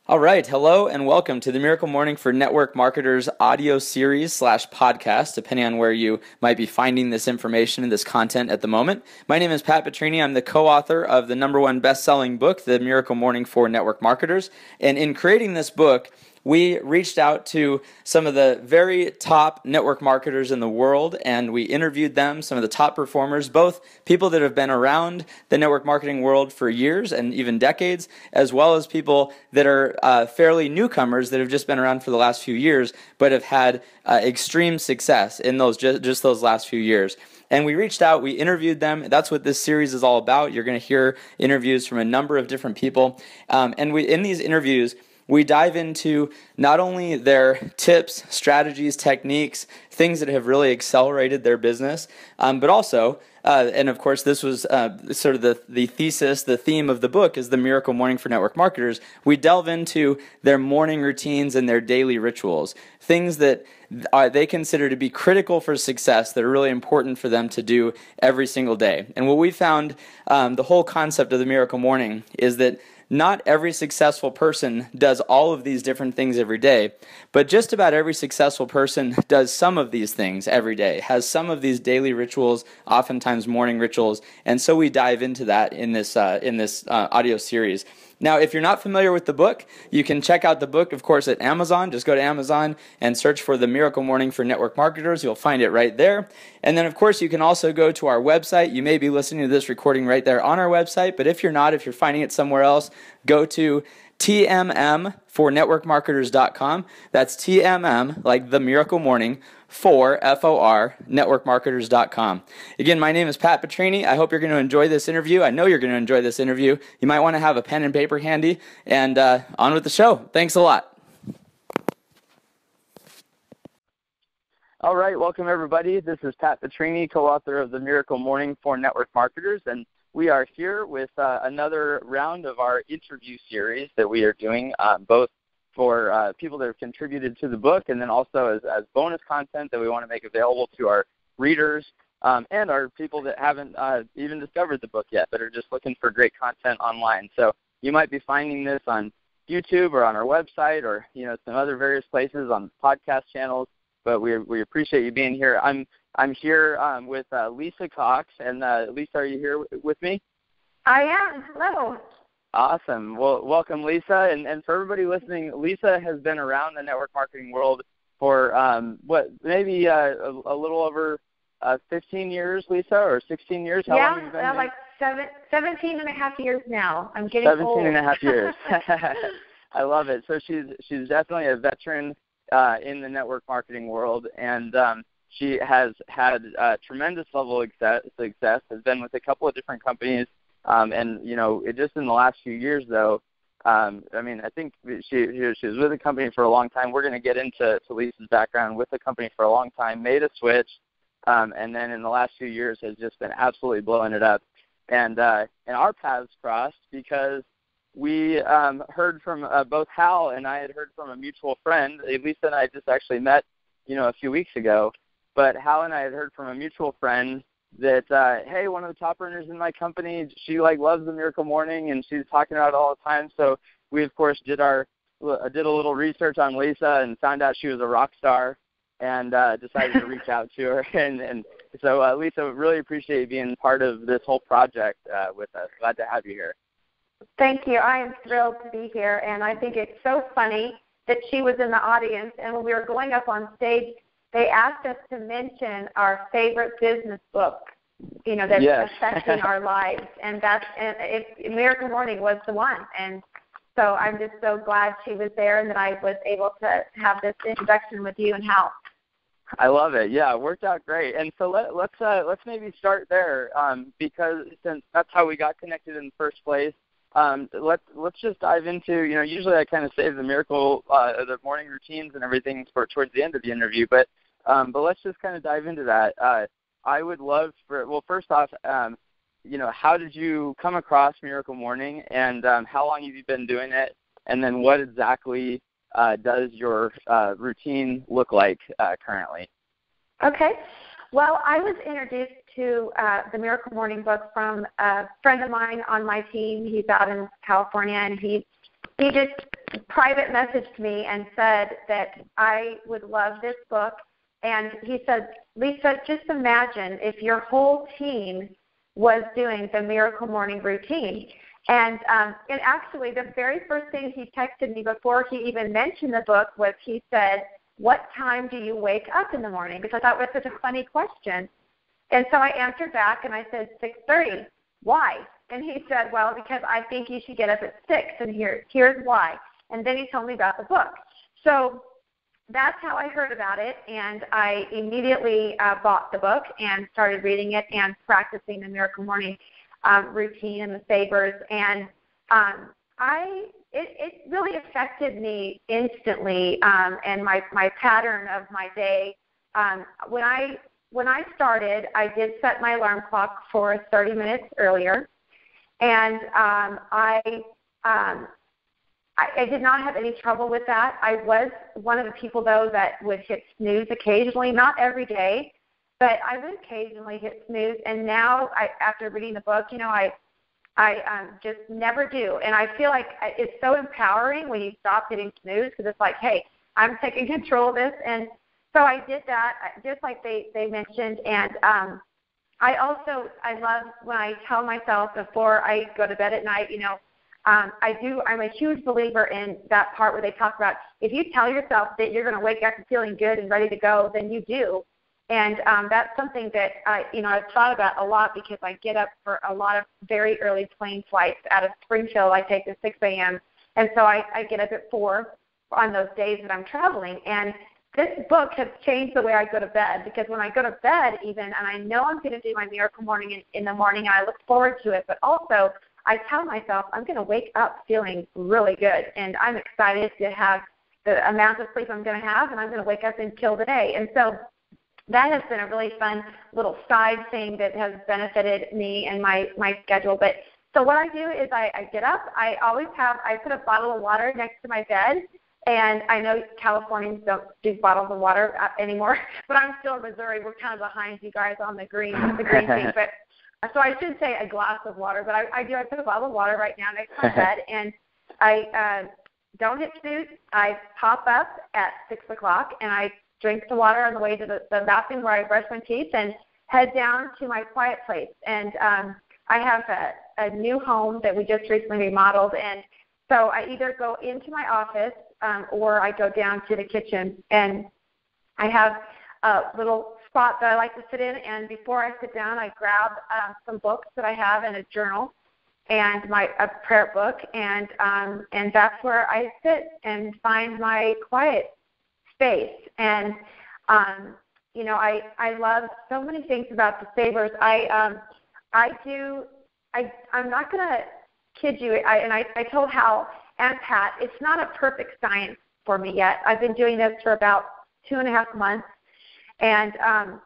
All right, hello and welcome to the Miracle Morning for Network Marketers audio series / podcast, depending on where you might be finding this information and this content at the moment. My name is Pat Petrini. I'm the co-author of the #1 best-selling book, The Miracle Morning for Network Marketers. And in creating this book, we reached out to some of the very top network marketers in the world, and we interviewed them, some of the top performers, both people that have been around the network marketing world for years and even decades, as well as people that are fairly newcomers that have just been around for the last few years, but have had extreme success in those just those last few years. And we reached out, we interviewed them. That's what this series is all about. You're going to hear interviews from a number of different people. In these interviews, we dive into not only their tips, strategies, techniques, things that have really accelerated their business, but also, and of course this was sort of the thesis, the theme of the book is the Miracle Morning for Network Marketers. We delve into their morning routines and their daily rituals, things that they consider to be critical for success that are really important for them to do every single day. And what we found, the whole concept of the Miracle Morning is that not every successful person does all of these different things every day, but just about every successful person does some of these things every day, has some of these daily rituals, oftentimes morning rituals, and so we dive into that in this audio series. Now, if you're not familiar with the book, you can check out the book, of course, at Amazon. Just go to Amazon and search for The Miracle Morning for Network Marketers. You'll find it right there. And then, of course, you can also go to our website. You may be listening to this recording right there on our website, but if you're not, if you're finding it somewhere else, go to tmm4networkmarketers.com. That's TMM, like the Miracle Morning, for FOR, networkmarketers.com. Again, my name is Pat Petrini. I hope you're going to enjoy this interview. I know you're going to enjoy this interview. You might want to have a pen and paper handy, and on with the show. Thanks a lot. All right, welcome everybody. This is Pat Petrini, co-author of The Miracle Morning for Network Marketers, and we are here with another round of our interview series that we are doing, both for people that have contributed to the book and then also as bonus content that we want to make available to our readers and our people that haven't even discovered the book yet, but are just looking for great content online. So you might be finding this on YouTube or on our website or some other various places on podcast channels, but we appreciate you being here. I'm here with Lisa Cox, and Lisa, are you here with me? I am. Hello. Awesome. Well, welcome, Lisa. And for everybody listening, Lisa has been around the network marketing world for, maybe a little over 15 years, Lisa, or 16 years? How long have you been here? Like 17 and a half years now. I'm getting 17 old. and a half years. I love it. So she's definitely a veteran in the network marketing world, and she has had a tremendous level of success, has been with a couple of different companies, and just in the last few years, though, I think she was with the company for a long time. We're going to get into Lisa's background with the company for a long time, made a switch, and then in the last few years has just been absolutely blowing it up. And our paths crossed because we heard from both Hal and I had heard from a mutual friend. Lisa and I just actually met, a few weeks ago. But Hal and I had heard from a mutual friend that, hey, one of the top earners in my company, she loves the Miracle Morning, and she's talking about it all the time. So we, of course, did a little research on Lisa and found out she was a rock star, and decided to reach out to her. And so, Lisa, really appreciate you being part of this whole project with us. Glad to have you here. Thank you. I am thrilled to be here, and I think it's so funny that she was in the audience, and when we were going up on stage, they asked us to mention our favorite business book, that's affecting our lives, and Miracle Morning was the one. And so I'm just so glad she was there and that I was able to have this introduction with you and Hal. I love it. Yeah, it worked out great. And so let's maybe start there because since that's how we got connected in the first place. Let's just dive into, usually I kind of save the the morning routines and everything for towards the end of the interview, but let's just kind of dive into that. I would love first off, how did you come across Miracle Morning, and how long have you been doing it, and then what exactly does your routine look like currently? Okay. Well, I was introduced to the Miracle Morning book from a friend of mine on my team. He's out in California, and he just private messaged me and said that I would love this book. And he said, Lisa, just imagine if your whole team was doing the Miracle Morning routine. And actually, the very first thing he texted me before he even mentioned the book was he said, what time do you wake up in the morning? Because I thought it was such a funny question. And so I answered back, and I said, 6:30. Why? And he said, well, because I think you should get up at 6, and here's why. And then he told me about the book. So that's how I heard about it, and I immediately bought the book and started reading it and practicing the Miracle Morning routine and the savers. And it really affected me instantly and my pattern of my day. When I started, I did set my alarm clock for 30 minutes earlier, and I did not have any trouble with that. I was one of the people, though, that would hit snooze occasionally, not every day, but I would occasionally hit snooze. And now, after reading the book, I just never do. And I feel like it's so empowering when you stop hitting snooze, because it's like, hey, I'm taking control of this. And so I did that, just like they mentioned. And I love when I tell myself before I go to bed at night, I'm a huge believer in that part where they talk about if you tell yourself that you're going to wake up feeling good and ready to go, then you do. And that's something that I've thought about a lot, because I get up for a lot of very early plane flights out of Springfield. I take the 6 a.m. And so I get up at 4 on those days that I'm traveling. And this book has changed the way I go to bed, because when I go to bed even, and I know I'm going to do my Miracle Morning in the morning, and I look forward to it, but also I tell myself I'm going to wake up feeling really good, and I'm excited to have the amount of sleep I'm going to have, and I'm going to wake up and kill the day. And so that has been a really fun little side thing that has benefited me and my schedule. But so what I do is I get up. I put a bottle of water next to my bed. And I know Californians don't do bottles of water anymore, but I'm still in Missouri. We're kind of behind you guys on the green thing. But so I should say a glass of water, but I put a bottle of water right now next to my bed, and I don't hit snooze. I pop up at 6 o'clock, and I drink the water on the way to the bathroom where I brush my teeth, and head down to my quiet place. And I have a new home that we just recently remodeled, and so I either go into my office or I go down to the kitchen, and I have a little spot that I like to sit in, and before I sit down, I grab some books that I have and a journal and a prayer book, and that's where I sit and find my quiet space. And I love so many things about the savers. I'm not going to kid you, I told Hal and Pat, it's not a perfect science for me yet. I've been doing this for about 2.5 months, and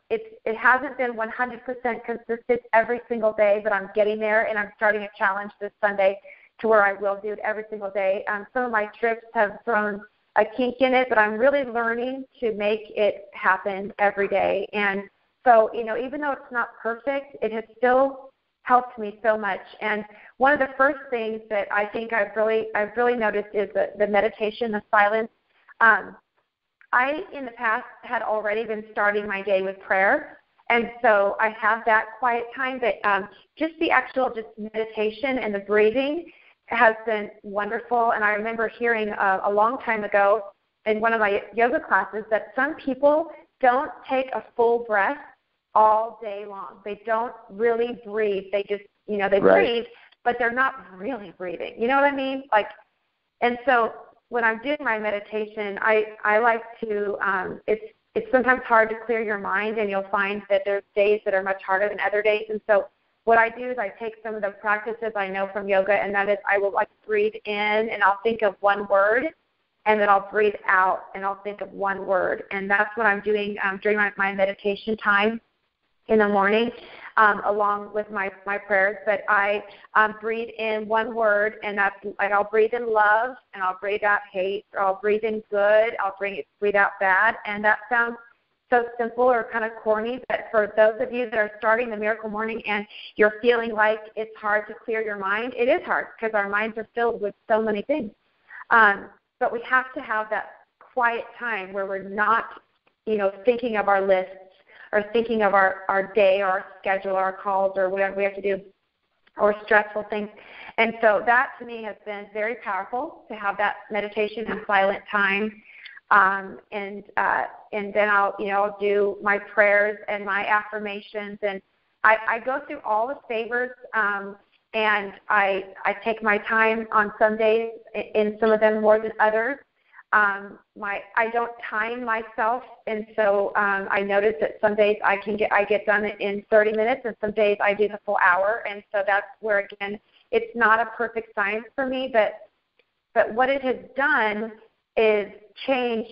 it hasn't been 100% consistent every single day, but I'm getting there, and I'm starting a challenge this Sunday to where I will do it every single day. Some of my trips have thrown a kink in it, but I'm really learning to make it happen every day. And so, even though it's not perfect, it has still helped me so much. And one of the first things that I think I've really noticed is the meditation, the silence. I, in the past, had already been starting my day with prayer, and so I have that quiet time, but just the actual meditation and the breathing has been wonderful. And I remember hearing a long time ago in one of my yoga classes that some people don't take a full breath all day long. They don't really breathe. They just, they breathe, but they're not really breathing. You know what I mean? And so when I'm doing my meditation, I like to, it's sometimes hard to clear your mind, and you'll find that there's days that are much harder than other days. And so what I do is I take some of the practices I know from yoga, and that is I will breathe in, and I'll think of one word, and then I'll breathe out, and I'll think of one word. And that's what I'm doing during my meditation time in the morning, along with my prayers. But I breathe in one word, and that's I'll breathe in love, and I'll breathe out hate, or I'll breathe in good, I'll breathe out bad. And that sounds so simple or kind of corny, but for those of you that are starting the Miracle Morning and you're feeling like it's hard to clear your mind, it is hard, because our minds are filled with so many things. But we have to have that quiet time where we're not, thinking of our lists or thinking of our day or our schedule or our calls or whatever we have to do or stressful things. And so that to me has been very powerful to have that meditation and silent time. And then I'll do my prayers and my affirmations, and I go through all the favors, and I take my time on some days, in some of them more than others. I don't time myself, and so I notice that some days I get done in 30 minutes, and some days I do the full hour, and so that's where, again, it's not a perfect science for me, but what it has done is change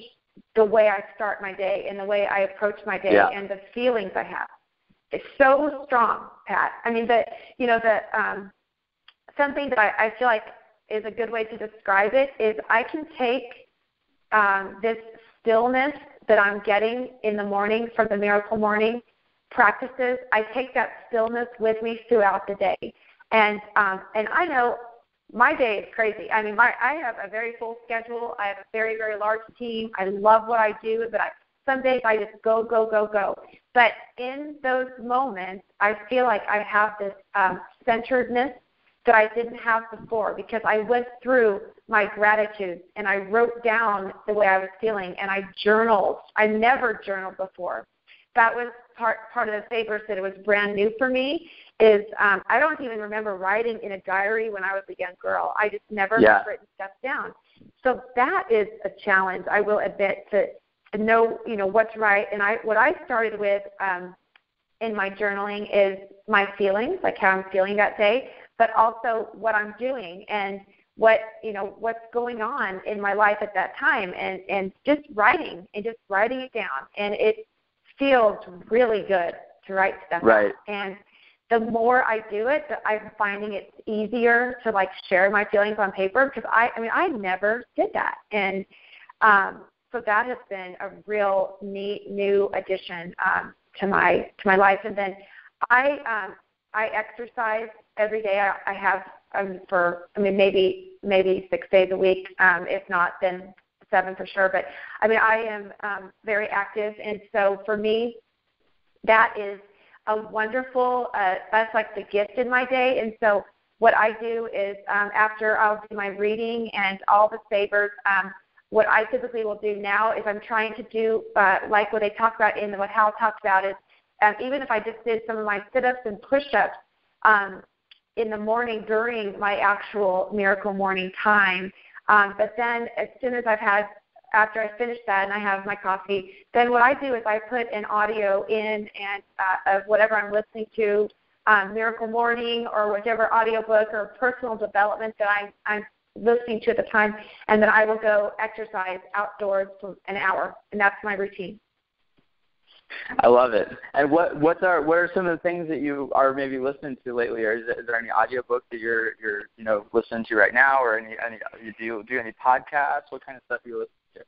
the way I start my day and the way I approach my day and the feelings I have. It's so strong, Pat. I mean, something that I feel like is a good way to describe it is I can take this stillness that I'm getting in the morning from the Miracle Morning practices. I take that stillness with me throughout the day. And I know my day is crazy. I mean, I have a very full schedule. I have a very, very large team. I love what I do, but some days I just go, go, go, go. But in those moments, I feel like I have this centeredness that I didn't have before because I went through my gratitude and I wrote down the way I was feeling and I journaled. I never journaled before. That was part of the favors that it was brand new for me. Is I don't even remember writing in a diary when I was a young girl. I just never have written stuff down. So that is a challenge, I will admit, to know, what's right. And what I started with in my journaling is my feelings, like how I'm feeling that day, but also what I'm doing and what's going on in my life at that time, and just writing it down. And it feels really good to write stuff down. And the more I do it, I'm finding it's easier to share my feelings on paper because I never did that. And so that has been a real neat new addition to my life. And then I exercise every day. I have maybe 6 days a week. If not, then 7 for sure. But I am very active, and so for me, that is a wonderful, that's like the gift in my day. And so what I do is after I'll do my reading and all the savers, what I typically will do now is I'm trying to do like what they talk about what Hal talks about is even if I just did some of my sit-ups and push-ups in the morning during my actual Miracle Morning time, but then as soon as after I finish that and I have my coffee, then what I do is I put an audio in and of whatever I'm listening to, Miracle Morning or whichever audiobook or personal development that I'm listening to at the time, and then I will go exercise outdoors for an hour, and that's my routine. I love it. And what are some of the things that you are maybe listening to lately, or is there any audiobooks that you're listening to right now, or any do any podcasts? What kind of stuff are you listening to?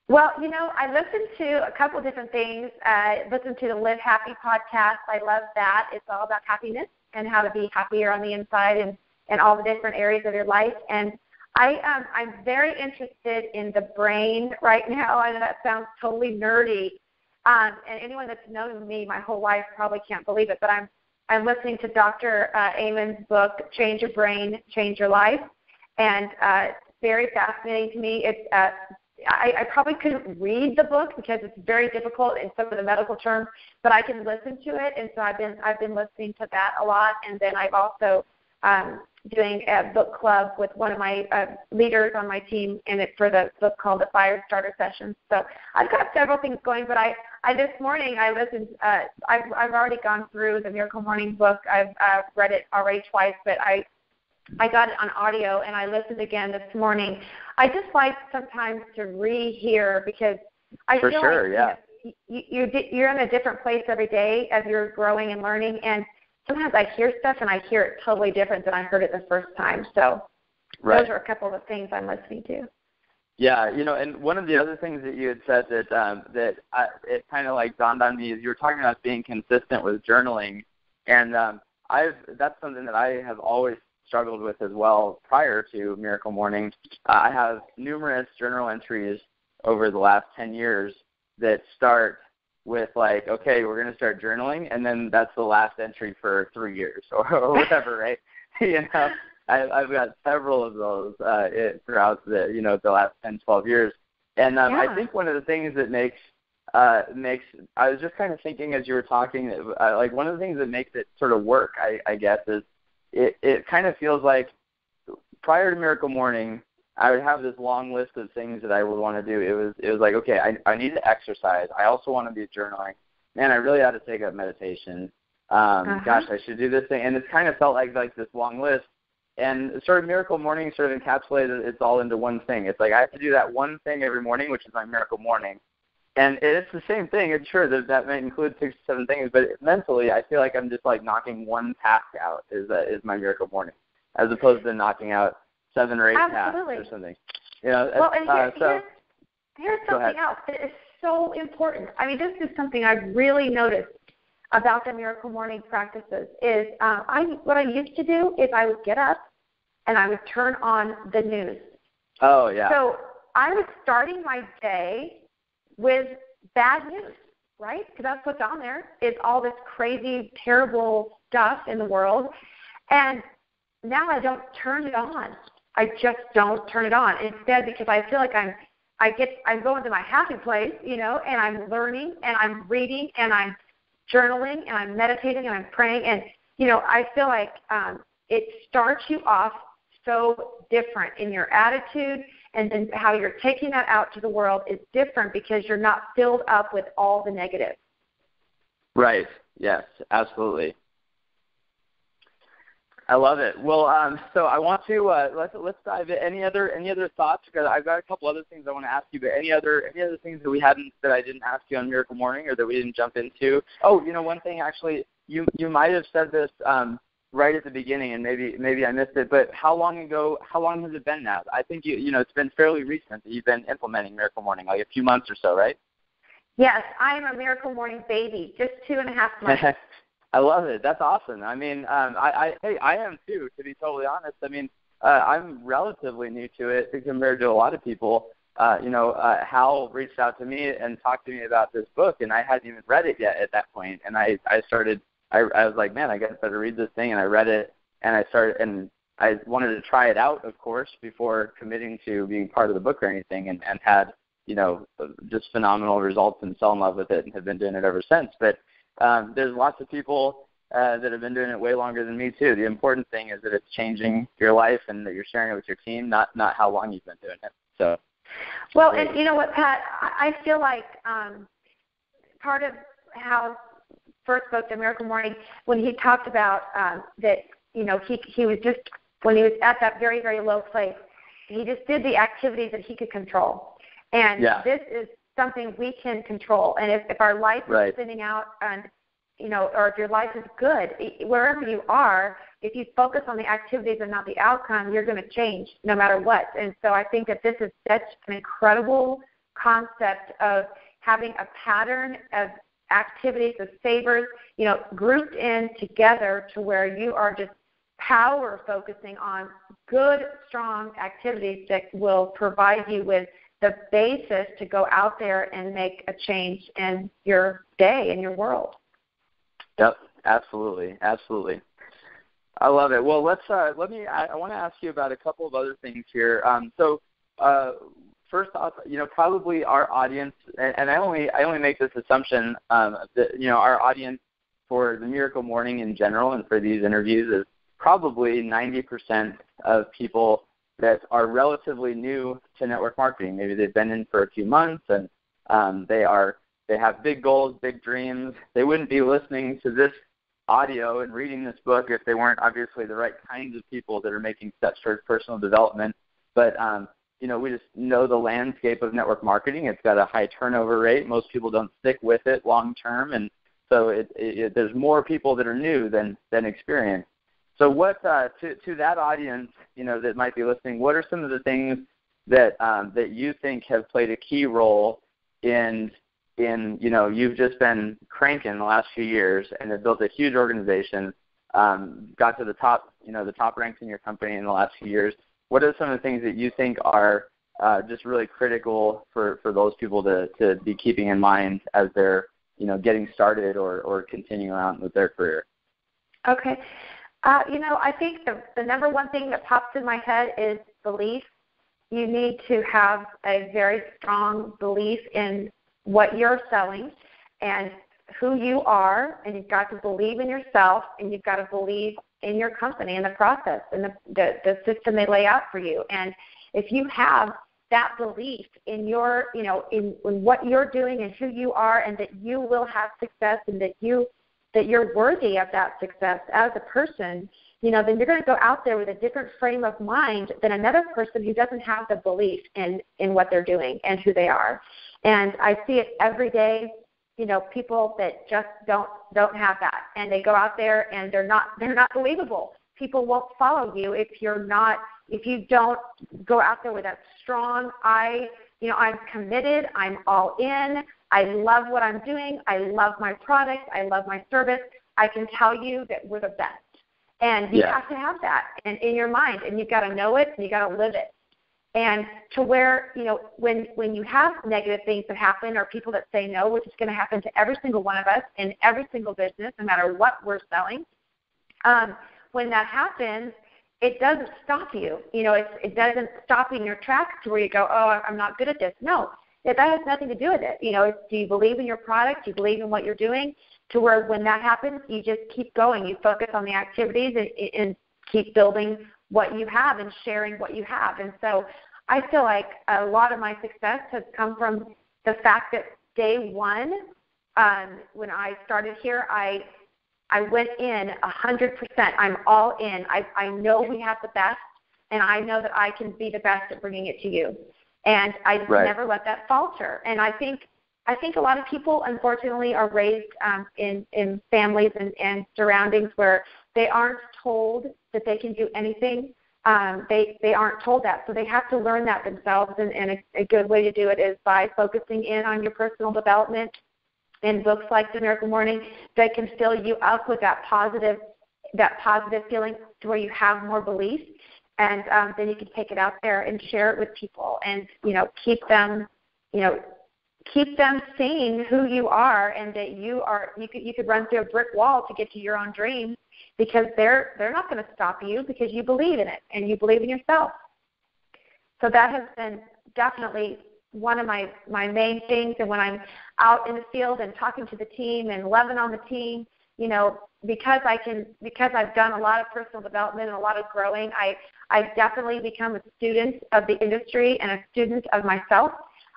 Well, I listen to a couple different things. I listen to the Live Happy podcast. I love that. It's all about happiness and how to be happier on the inside and all the different areas of your life. And I'm very interested in the brain right now. I know that sounds totally nerdy. And anyone that's known me my whole life probably can't believe it, but I'm listening to Dr. Amen's book, Change Your Brain, Change Your Life. And it's very fascinating to me. It's I probably couldn't read the book because it's very difficult in some of the medical terms, but I can listen to it, and so I've been listening to that a lot. And then I've also doing a book club with one of my leaders on my team, and it's for the book called the Fire Starter Sessions. So I've got several things going, but I this morning I listened. I've already gone through the Miracle Morning book. I've read it already twice, but I got it on audio, and I listened again this morning. I just like sometimes to rehear because I feel like you're in a different place every day as you're growing and learning, and sometimes I hear stuff and I hear it totally different than I heard it the first time. So those are a couple of the things I'm listening to. Yeah, and one of the other things that you had said that it kind of dawned on me is you were talking about being consistent with journaling, and that's something that I have always struggled with as well prior to Miracle Morning. I have numerous journal entries over the last 10 years that start with like, okay, we're going to start journaling, and then that's the last entry for 3 years or whatever, right? I've got several of those throughout the last 10, 12 years. And I think one of the things that makes I was just kind of thinking as you were talking, like one of the things that makes it sort of work, I guess, is it kind of feels like prior to Miracle Morning, I would have this long list of things that I would want to do. It was like, okay, I need to exercise. I also want to be journaling. Man, I really ought to take up meditation. Gosh, I should do this thing. And it's kind of felt like this long list. And sort of Miracle Morning sort of encapsulated it's all into one thing. It's like I have to do that one thing every morning, which is my Miracle Morning. And it's the same thing. And sure, that might include 6 or 7 things, but mentally I feel like I'm just like knocking one task out is my Miracle Morning, as opposed to knocking out 7 or 8 tasks or something. Well, and here's something else that is so important. I mean, this is something I've really noticed about the Miracle Morning practices is what I used to do is I would get up and I would turn on the news. Oh, yeah. So I was starting my day with bad news, right? Because that's what's on there is all this crazy, terrible stuff in the world. And now I don't turn it on. I just don't turn it on. Instead, because I feel like I'm going to my happy place, and I'm learning and I'm reading and I'm journaling and I'm meditating and I'm praying. And, I feel like it starts you off so different in your attitude, and then how you're taking that out to the world is different because you're not filled up with all the negative. Right. Yes, absolutely. I love it. Well, so I want to let's dive in. Any other thoughts? Because I've got a couple other things I want to ask you. But any other things that I didn't ask you on Miracle Morning or that we didn't jump into? Oh, one thing actually, you might have said this right at the beginning, and maybe I missed it. But how long has it been now? I think it's been fairly recent that you've been implementing Miracle Morning, like a few months or so, right? Yes, I am a Miracle Morning baby, just 2.5 months. I love it. That's awesome. I mean, I am too, to be totally honest. I mean, I'm relatively new to it compared to a lot of people. Hal reached out to me and talked to me about this book, and I hadn't even read it yet at that point. And I was like, man, I guess I better read this thing. And I read it, and I wanted to try it out, of course, before committing to being part of the book or anything, and had, just phenomenal results and fell in love with it and have been doing it ever since. But there's lots of people that have been doing it way longer than me too. The important thing is that it's changing your life and that you're sharing it with your team, not how long you've been doing it. So, well, and you know what, Pat, I feel like part of how first spoke to Miracle Morning when he talked about that, he was just when he was at that very, very low place, he just did the activities that he could control, and this is something we can control. And if our life is spinning out and, or if your life is good, wherever you are, if you focus on the activities and not the outcome, you're going to change no matter what. And so I think that this is such an incredible concept of having a pattern of activities, of savers, grouped in together to where you are just power focusing on good, strong activities that will provide you with the basis to go out there and make a change in your day, in your world. Yep, absolutely. I love it. Well, I want to ask you about a couple of other things here. First off, probably our audience, and I only make this assumption that our audience for the Miracle Morning in general and for these interviews is probably 90% of people that are relatively new to network marketing. Maybe they've been in for a few months and they have big goals, big dreams. They wouldn't be listening to this audio and reading this book if they weren't obviously the right kinds of people that are making steps towards personal development. But we just know the landscape of network marketing. It's got a high turnover rate. Most people don't stick with it long term, and so there's more people that are new than experienced. So what to that audience, that might be listening, what are some of the things that you think have played a key role in you've just been cranking the last few years and have built a huge organization, got to the top, the top ranks in your company in the last few years. What are some of the things that you think are just really critical for those people to be keeping in mind as they're, getting started or continuing on with their career? Okay. I think the number one thing that pops in my head is belief. You need to have a very strong belief in what you're selling and who you are, and you've got to believe in yourself, and you've got to believe in your company and the process and the system they lay out for you. And if you have that belief in your, in what you're doing and who you are, and that you will have success, and that you're worthy of that success as a person, then you're going to go out there with a different frame of mind than another person who doesn't have the belief in what they're doing and who they are. And I see it every day. People that just don't have that, and they go out there and they're not believable. People won't follow you if you don't go out there with that strong, I'm committed, I'm all in, I love what I'm doing, I love my product, I love my service. I can tell you that we're the best. And you have to have that in your mind, and you've got to know it, and you've got to live it. And to where, when you have negative things that happen, or people that say no, which is going to happen to every single one of us in every single business, no matter what we're selling, when that happens, it doesn't stop you. It doesn't stop you in your tracks to where you go, oh, I'm not good at this. No, that has nothing to do with it. Do you believe in your product? Do you believe in what you're doing? To where when that happens, you just keep going. You focus on the activities and keep building what you have and sharing what you have. And so I feel like a lot of my success has come from the fact that day one, when I started here, I went in 100%. I'm all in. I know we have the best, and I know that I can be the best at bringing it to you. And I never let that falter. And I think a lot of people, unfortunately, are raised in families and surroundings where they aren't told that they can do anything. They aren't told that. So they have to learn that themselves. And a good way to do it is by focusing in on your personal development in books like The Miracle Morning that can fill you up with that positive feeling to where you have more belief. And then you can take it out there and share it with people, and keep them seeing who you are, and that you could run through a brick wall to get to your own dreams, because they're not going to stop you, because you believe in it and you believe in yourself. So that has been definitely one of my main things. And when I'm out in the field and talking to the team and loving on the team, because I've done a lot of personal development and a lot of growing, I definitely become a student of the industry and a student of myself.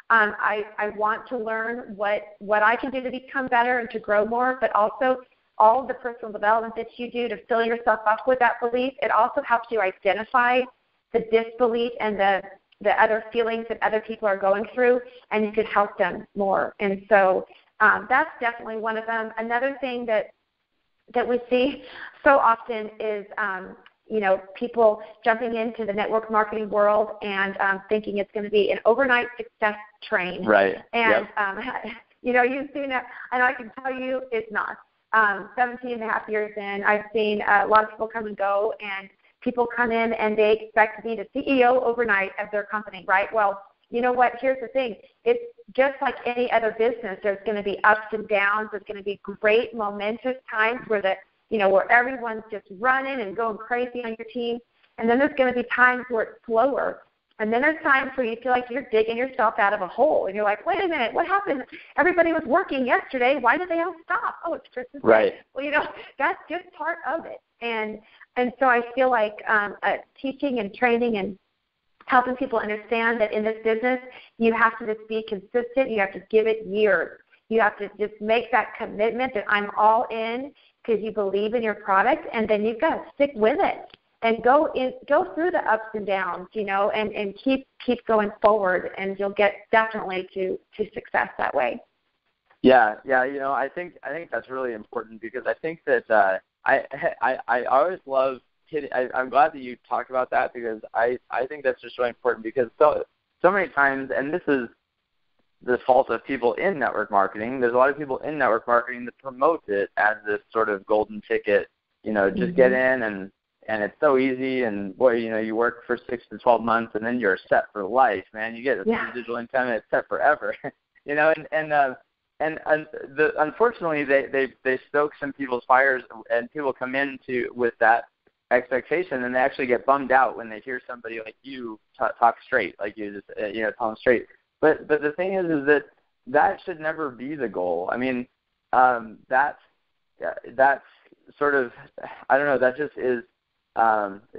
I want to learn what I can do to become better and to grow more, but also all of the personal development that you do to fill yourself up with that belief. It also helps you identify the disbelief and the other feelings that other people are going through, and you could help them more. And so that's definitely one of them. Another thing that we see so often is people jumping into the network marketing world and thinking it's going to be an overnight success train. Right. And, you've seen that, and I can tell you it's not. 17 and a half years in, I've seen a lot of people come and go, and people come in and they expect to be the CEO overnight of their company, right? Well, you know what? Here's the thing. It's just like any other business. There's going to be ups and downs. There's going to be great momentous times where where everyone's just running and going crazy on your team. And then there's going to be times where it's slower. And then there's times where you feel like you're digging yourself out of a hole. And you're like, wait a minute, what happened? Everybody was working yesterday. Why did they all stop? Oh, it's Christmas Day. Right. Well, that's just part of it. And so I feel like teaching and training and helping people understand that in this business, you have to just be consistent. You have to give it years. You have to just make that commitment that I'm all in, because you believe in your product, and then you've got to stick with it and go through the ups and downs, and keep going forward, and you'll get definitely to success that way. Yeah. I think that's really important, because I think that I always love hitting. I'm glad that you talked about that, because I think that's just really important, because so many times, and this is the fault of people in network marketing. There's a lot of people in network marketing that promote it as this sort of golden ticket just get in and it's so easy, and boy, you work for 6 to 12 months and then you're set for life, man. You get a residual income and it's set forever. Unfortunately they stoke some people's fires, and people come in with that expectation, and they actually get bummed out when they hear somebody like you talk straight, like you just tell them straight. But the thing is that should never be the goal. I mean, that's sort of, I don't know, that just is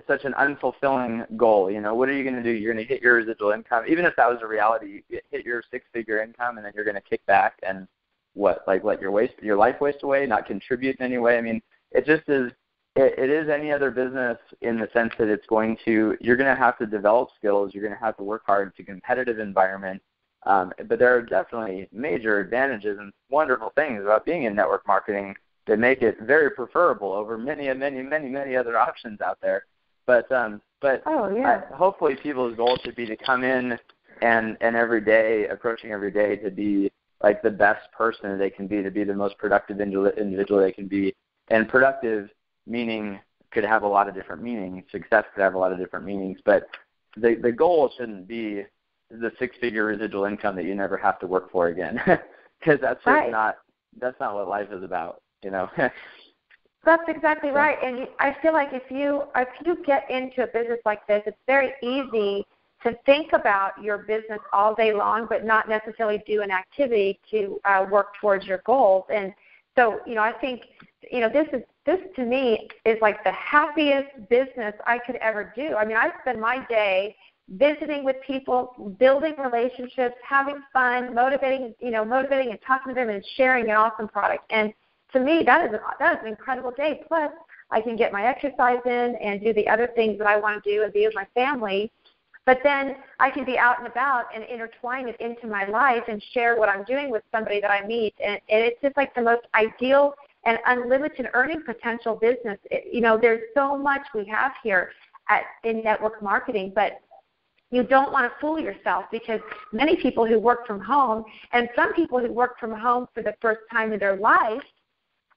such an unfulfilling goal. What are you going to do? You're going to hit your residual income, even if that was a reality. You hit your 6-figure income, and then you're going to kick back and let your life waste away, not contribute in any way. I mean, it just is. It is any other business in the sense that you're going to have to develop skills. You're going to have to work hard. It's a competitive environment. But there are definitely major advantages and wonderful things about being in network marketing that make it very preferable over many other options out there. But hopefully people's goal should be to come in and approaching every day to be like the best person they can be, to be the most productive individual they can be. And productive meaning could have a lot of different meanings. Success could have a lot of different meanings. But the goal shouldn't be the 6-figure residual income that you never have to work for again, because that's not what life is about. That's exactly right. And I feel like if you get into a business like this, it's very easy to think about your business all day long, but not necessarily do an activity to work towards your goals. And so, I think, this to me is like the happiest business I could ever do. I mean, I spend my day visiting with people, building relationships, having fun, motivating and talking to them and sharing an awesome product. And to me, that is an incredible day. Plus, I can get my exercise in and do the other things that I want to do and be with my family. But then I can be out and about and intertwine it into my life and share what I'm doing with somebody that I meet. And it's just like the most ideal and unlimited earning potential business. There's so much we have here in network marketing, but you don't want to fool yourself, because many people who work from home, and some people who work from home for the first time in their life,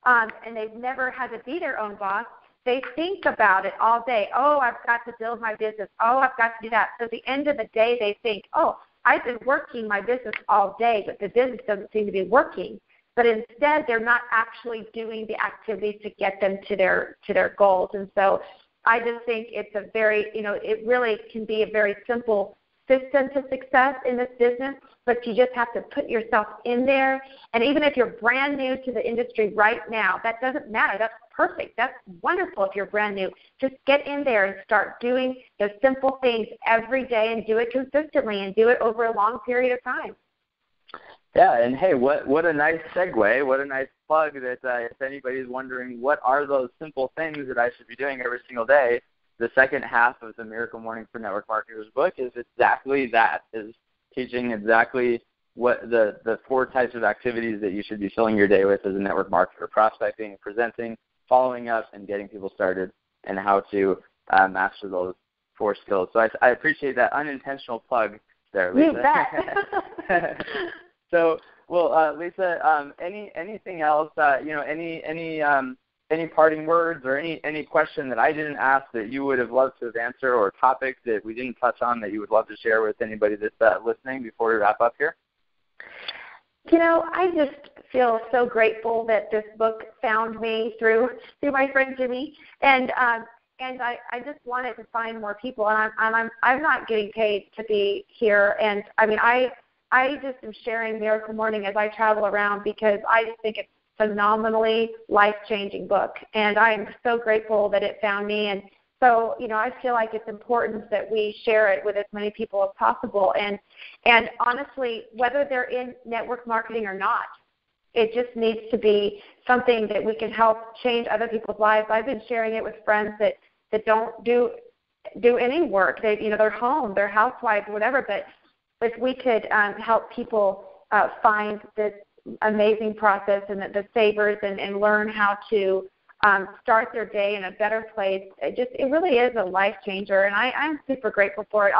and they've never had to be their own boss, they think about it all day. Oh, I've got to build my business. Oh, I've got to do that. So at the end of the day, they think, oh, I've been working my business all day, but the business doesn't seem to be working. But instead, they're not actually doing the activities to get them to their goals. And so I just think it's a very, it really can be a very simple system to success in this business, but you just have to put yourself in there. And even if you're brand new to the industry right now, that doesn't matter. That's perfect. That's wonderful if you're brand new. Just get in there and start doing those simple things every day and do it consistently and do it over a long period of time. Yeah, and hey, what a nice segue, what a nice plug that if anybody's wondering what are those simple things that I should be doing every single day, the second half of the Miracle Morning for Network Marketers book is exactly that, is teaching exactly what the 4 types of activities that you should be filling your day with as a network marketer: prospecting, presenting, following up, and getting people started, and how to master those 4 skills. So I appreciate that unintentional plug there, Lisa. You bet. So, well, Lisa, anything else? Any parting words or any question that I didn't ask that you would have loved to have answered, or topics that we didn't touch on that you would love to share with anybody that's listening before we wrap up here? I just feel so grateful that this book found me through my friend Jimmy, and I just wanted to find more people, and I'm not getting paid to be here, and I mean I just am sharing Miracle Morning as I travel around, because I just think it's a phenomenally life-changing book, and I am so grateful that it found me. And so, I feel like it's important that we share it with as many people as possible. And honestly, whether they're in network marketing or not, it just needs to be something that we can help change other people's lives. I've been sharing it with friends that don't do any work. They're home, they're housewives, whatever, but if we could help people find this amazing process and the savers and learn how to start their day in a better place, it really is a life changer, and I'm super grateful for it.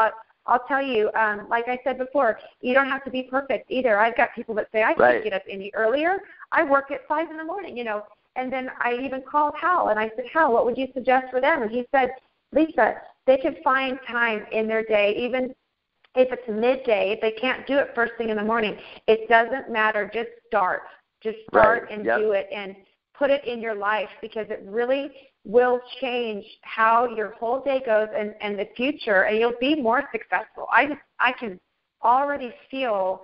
I'll tell you, like I said before, you don't have to be perfect either. I've got people that say, I can't get up any earlier. I work at 5 in the morning, And then I even called Hal, and I said, Hal, what would you suggest for them? And he said, Lisa, they can find time in their day, even if it's midday, if they can't do it first thing in the morning. It doesn't matter. Just start. Just start and do it and put it in your life, because it really will change how your whole day goes and the future, and you'll be more successful. I can already feel,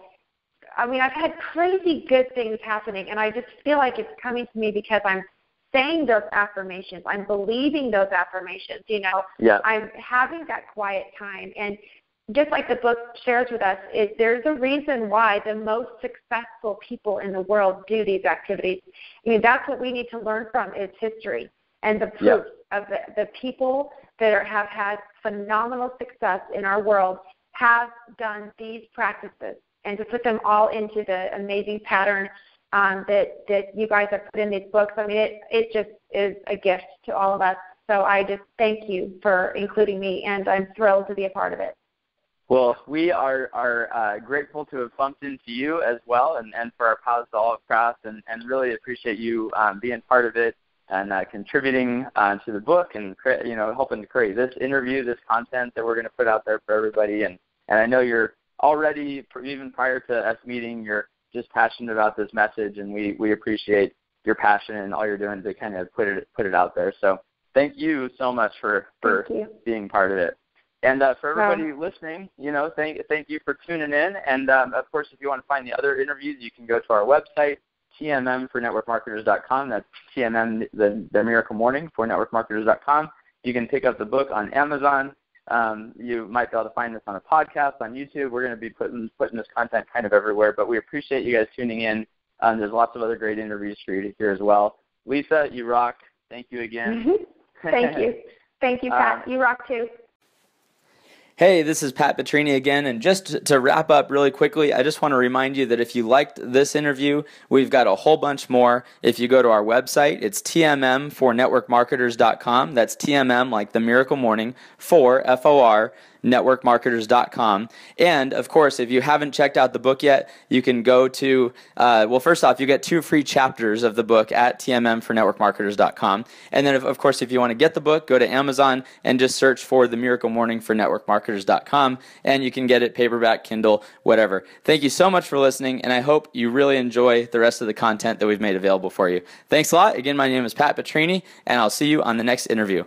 I mean, I've had crazy good things happening, and I just feel like it's coming to me because I'm saying those affirmations. I'm believing those affirmations, you know. Yeah. I'm having that quiet time. And just like the book shares with us, there's a reason why the most successful people in the world do these activities. I mean, that's what we need to learn from is history and the proof of the people that have had phenomenal success in our world have done these practices, and to put them all into the amazing pattern that you guys have put in these books. I mean, it just is a gift to all of us. So I just thank you for including me, and I'm thrilled to be a part of it. Well, we are grateful to have bumped into you as well, and for our paths to all cross, and really appreciate you being part of it and contributing to the book, and helping to create this interview, this content that we're going to put out there for everybody. And I know you're already, even prior to us meeting, you're just passionate about this message, and we appreciate your passion and all you're doing to kind of put it out there. So thank you so much for being part of it. And for everybody listening, thank you for tuning in. And, of course, if you want to find the other interviews, you can go to our website, tmm4networkmarketers.com. That's TMM, the Miracle Morning, for networkmarketers.com. You can pick up the book on Amazon. You might be able to find this on a podcast, on YouTube. We're going to be putting this content kind of everywhere, but we appreciate you guys tuning in. There's lots of other great interviews for you to hear as well. Lisa, you rock. Thank you again. Thank you. Thank you, Pat. You rock too. Hey, this is Pat Petrini again, and just to wrap up really quickly, I just want to remind you that if you liked this interview, we've got a whole bunch more. If you go to our website, it's tmm4networkmarketers.com. That's TMM, like the Miracle Morning, F-O-R, networkmarketers.com. And, of course, if you haven't checked out the book yet, you can go to, first off, you get 2 free chapters of the book at tmm4networkmarketers.com. And then, of course, if you want to get the book, go to Amazon and just search for The Miracle Morning for networkmarketers.com, and you can get it paperback, Kindle, whatever. Thank you so much for listening, and I hope you really enjoy the rest of the content that we've made available for you. Thanks a lot. Again, my name is Pat Petrini, and I'll see you on the next interview.